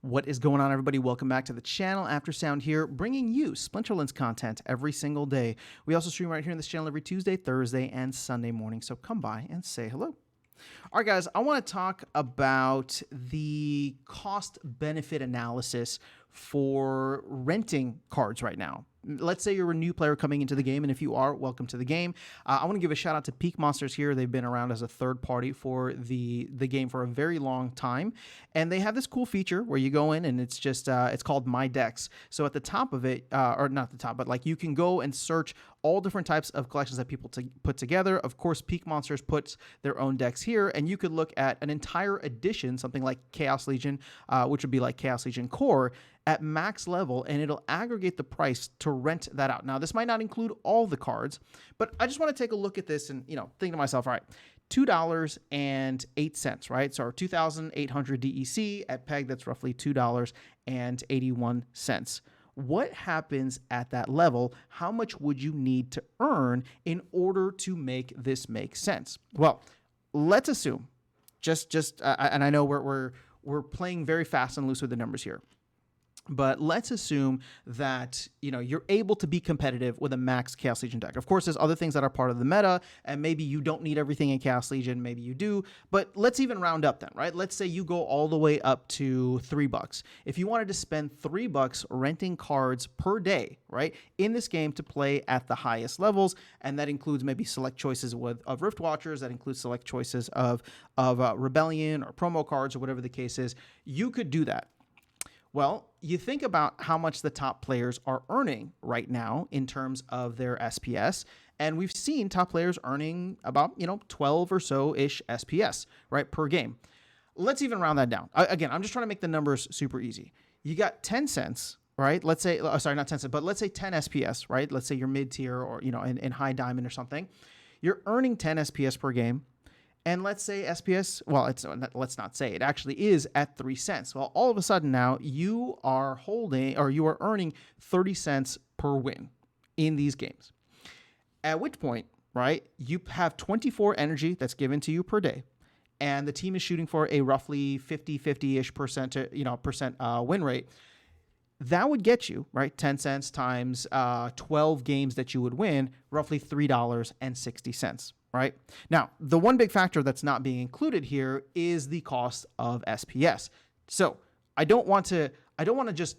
What is going on, everybody? Welcome back to the channel. Aftersound here, bringing you Splinterlands content every single day. We also stream right here on this channel every Tuesday, Thursday, and Sunday morning, so come by and say hello. All right, guys, I want to talk about the cost-benefit analysis for renting cards right now. Let's say you're a new player coming into the game, and if you are, welcome to the game. I want to give a shout out to Peak Monsters here. They've been around as a third party for the game for a very long time, and they have this cool feature where you go in and it's just it's called My Decks. So at the top of it, or not the top, but like you can go and search all different types of collections that people put together. Of course, Peak Monsters puts their own decks here, and you could look at an entire edition, something like Chaos Legion, which would be like Chaos Legion Core, at max level, and it'll aggregate the price to rent that out. Now, this might not include all the cards, but I just want to take a look at this and, think to myself, all right, $2.08, right? So our 2,800 DEC at PEG, that's roughly $2.81. What happens at that level? How much would you need to earn in order to make this make sense? Well, let's assume, and I know we're playing very fast and loose with the numbers here, but let's assume that, you're able to be competitive with a max Chaos Legion deck. Of course, there's other things that are part of the meta, and maybe you don't need everything in Chaos Legion, maybe you do, but let's even round up then, right? Let's say you go all the way up to $3. If you wanted to spend $3 renting cards per day, right, in this game to play at the highest levels, and that includes maybe select choices of Rift Watchers, that includes select choices of Rebellion or promo cards or whatever the case is, you could do that. Well, you think about how much the top players are earning right now in terms of their SPS, and we've seen top players earning about, 12 or so-ish SPS, right, per game. Let's even round that down. Again, I'm just trying to make the numbers super easy. You got 10 cents, right? Let's say, sorry, not 10 cents, but let's say 10 SPS, right? Let's say you're mid-tier or, in high diamond or something. You're earning 10 SPS per game. And let's say SPS, well, let's not say it actually is at 3 cents. Well, all of a sudden now you are earning 30 cents per win in these games. At which point, right, you have 24 energy that's given to you per day, and the team is shooting for a roughly 50-ish percent win rate. That would get you, right, 10 cents times 12 games that you would win, roughly $3.60. Right? Now, the one big factor that's not being included here is the cost of SPS. So I don't want to just,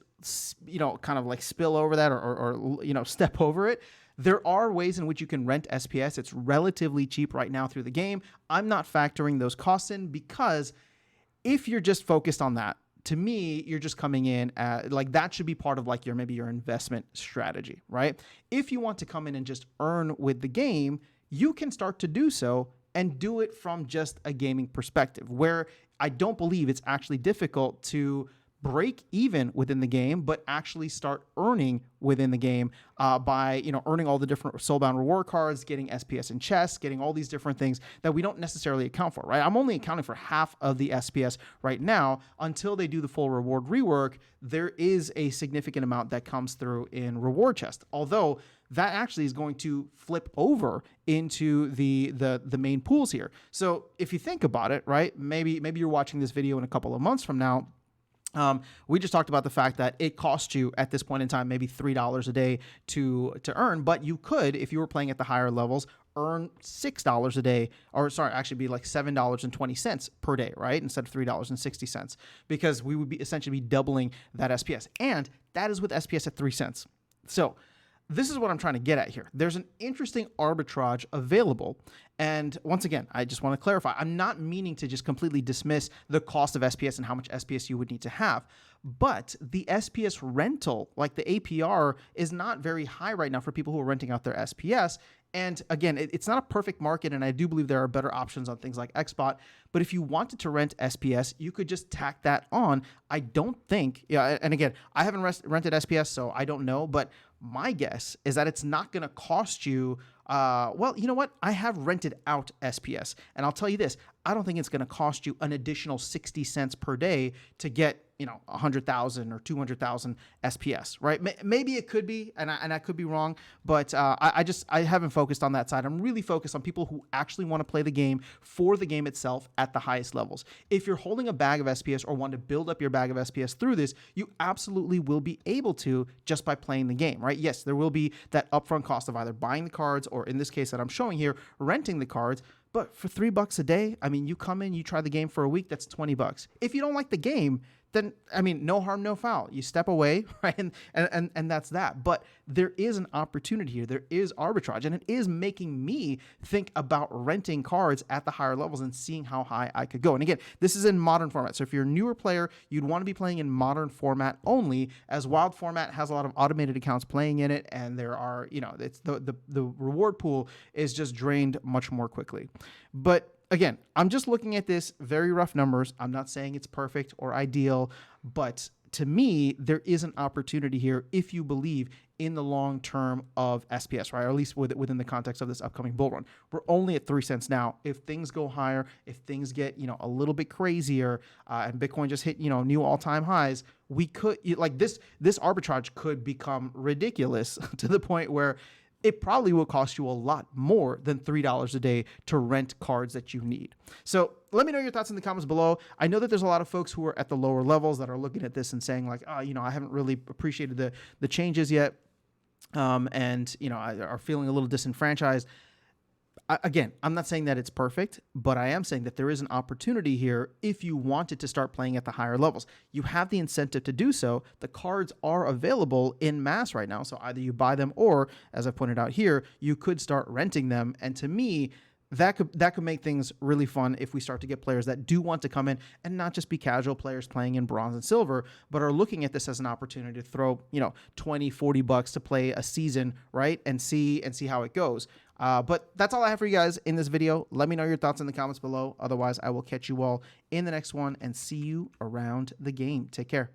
kind of like spill over that or step over it. There are ways in which you can rent SPS. It's relatively cheap right now through the game. I'm not factoring those costs in because if you're just focused on that, to me, you're just coming in at, that should be part of maybe your investment strategy, right? If you want to come in and just earn with the game, you can start to do so and do it from just a gaming perspective, where I don't believe it's actually difficult to break even within the game, but actually start earning within the game by earning all the different soulbound reward cards, getting SPS in chests, getting all these different things that we don't necessarily account for, right? I'm only accounting for half of the SPS right now. Until they do the full reward rework, there is a significant amount that comes through in reward chest, although that actually is going to flip over into the main pools here. So if you think about it, right, maybe you're watching this video in a couple of months from now. We just talked about the fact that it costs you at this point in time maybe $3 a day to earn, but you could, if you were playing at the higher levels, earn $6 a day, or sorry, actually be like $7.20 per day, right? Instead of $3.60, because we would essentially be doubling that SPS, and that is with SPS at 3 cents. So this is what I'm trying to get at here. There's an interesting arbitrage available. And once again, I just want to clarify, I'm not meaning to just completely dismiss the cost of SPS and how much SPS you would need to have. But the SPS rental, like the APR, is not very high right now for people who are renting out their SPS. And again, it's not a perfect market, and I do believe there are better options on things like XBot. But if you wanted to rent SPS, you could just tack that on. I don't think, and again, I haven't rented SPS, so I don't know, but my guess is that it's not going to cost you, well, you know what? I have rented out SPS, and I'll tell you this, I don't think it's going to cost you an additional 60 cents per day to get 100,000 or 200,000 SPS, right? Maybe it could be, and I could be wrong, but I haven't focused on that side. I'm really focused on people who actually want to play the game for the game itself at the highest levels. If you're holding a bag of SPS or want to build up your bag of SPS through this, you absolutely will be able to just by playing the game, right? Yes, there will be that upfront cost of either buying the cards or, in this case that I'm showing here, renting the cards. But for $3 a day, I mean, you come in, you try the game for a week, that's $20. If you don't like the game, then, I mean, no harm, no foul. You step away, right? And that's that. But there is an opportunity here. There is arbitrage, and it is making me think about renting cards at the higher levels and seeing how high I could go. And again, this is in modern format. So if you're a newer player, you'd want to be playing in modern format only, as wild format has a lot of automated accounts playing in it, and there are, it's the reward pool is just drained much more quickly. But again, I'm just looking at this very rough numbers. I'm not saying it's perfect or ideal, but to me, there is an opportunity here if you believe in the long term of SPS, right? Or at least within the context of this upcoming bull run. We're only at 3 cents now. If things go higher, if things get, a little bit crazier, and Bitcoin just hit, new all-time highs, we could, this arbitrage could become ridiculous to the point where it probably will cost you a lot more than $3 a day to rent cards that you need. So let me know your thoughts in the comments below. I know that there's a lot of folks who are at the lower levels that are looking at this and saying like, I haven't really appreciated the changes yet. And are feeling a little disenfranchised. Again, I'm not saying that it's perfect, but I am saying that there is an opportunity here if you wanted to start playing at the higher levels. You have the incentive to do so. The cards are available in mass right now, so either you buy them or, as I pointed out here, you could start renting them. And to me, that could make things really fun if we start to get players that do want to come in and not just be casual players playing in bronze and silver, but are looking at this as an opportunity to throw, $20-$40 to play a season, right? And see how it goes. But that's all I have for you guys in this video. Let me know your thoughts in the comments below. Otherwise, I will catch you all in the next one and see you around the game. Take care.